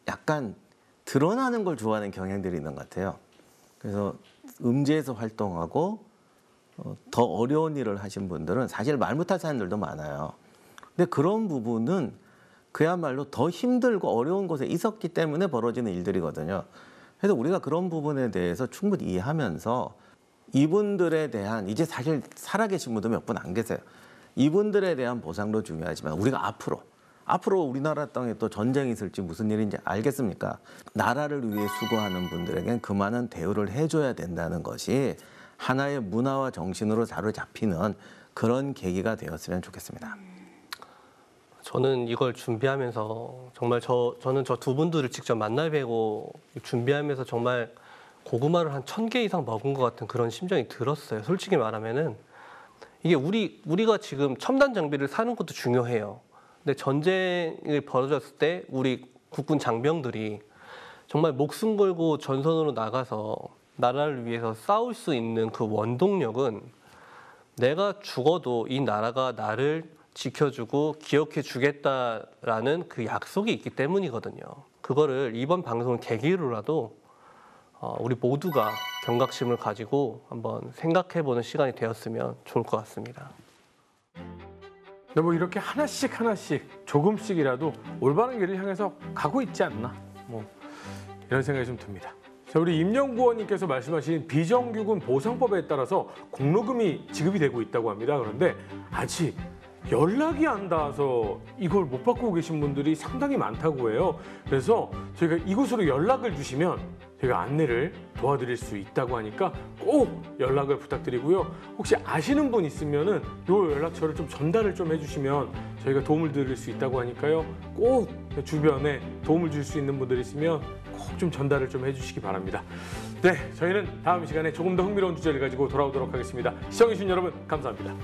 약간 드러나는 걸 좋아하는 경향들이 있는 것 같아요. 그래서 음지에서 활동하고 더 어려운 일을 하신 분들은 사실 말 못할 사람들도 많아요. 근데 그런 부분은 그야말로 더 힘들고 어려운 곳에 있었기 때문에 벌어지는 일들이거든요. 그래서 우리가 그런 부분에 대해서 충분히 이해하면서 이분들에 대한, 이제 사실 살아계신 분도 몇 분 안 계세요. 이분들에 대한 보상도 중요하지만 우리가 앞으로 우리나라 땅에 또 전쟁이 있을지 무슨 일인지 알겠습니까? 나라를 위해 수고하는 분들에겐 그만한 대우를 해줘야 된다는 것이 하나의 문화와 정신으로 사로잡히는 그런 계기가 되었으면 좋겠습니다. 저는 이걸 준비하면서 정말 저는 저 두 분들을 직접 만나 뵈고 준비하면서 정말 고구마를 한 1000개 이상 먹은 것 같은 그런 심정이 들었어요. 솔직히 말하면은 이게 우리가 지금 첨단 장비를 사는 것도 중요해요. 근데 전쟁이 벌어졌을 때 우리 국군 장병들이 정말 목숨 걸고 전선으로 나가서 나라를 위해서 싸울 수 있는 그 원동력은 내가 죽어도 이 나라가 나를 지켜주고 기억해 주겠다라는 그 약속이 있기 때문이거든요. 그거를 이번 방송을 계기로라도 우리 모두가 경각심을 가지고 한번 생각해보는 시간이 되었으면 좋을 것 같습니다. 근데 뭐 이렇게 하나씩 조금씩이라도 올바른 길을 향해서 가고 있지 않나, 뭐 이런 생각이 좀 듭니다. 자, 우리 임영구원님께서 말씀하신 비정규군 보상법에 따라서 공로금이 지급이 되고 있다고 합니다. 그런데 아직 연락이 안 닿아서 이걸 못 받고 계신 분들이 상당히 많다고 해요. 그래서 저희가 이곳으로 연락을 주시면 저희가 안내를 도와드릴 수 있다고 하니까 꼭 연락을 부탁드리고요. 혹시 아시는 분 있으면은 요 연락처를 좀 전달을 좀 해주시면 저희가 도움을 드릴 수 있다고 하니까요. 꼭 주변에 도움을 줄 수 있는 분들 있으면 꼭 좀 전달을 좀 해주시기 바랍니다. 네, 저희는 다음 시간에 조금 더 흥미로운 주제를 가지고 돌아오도록 하겠습니다. 시청해주신 여러분 감사합니다.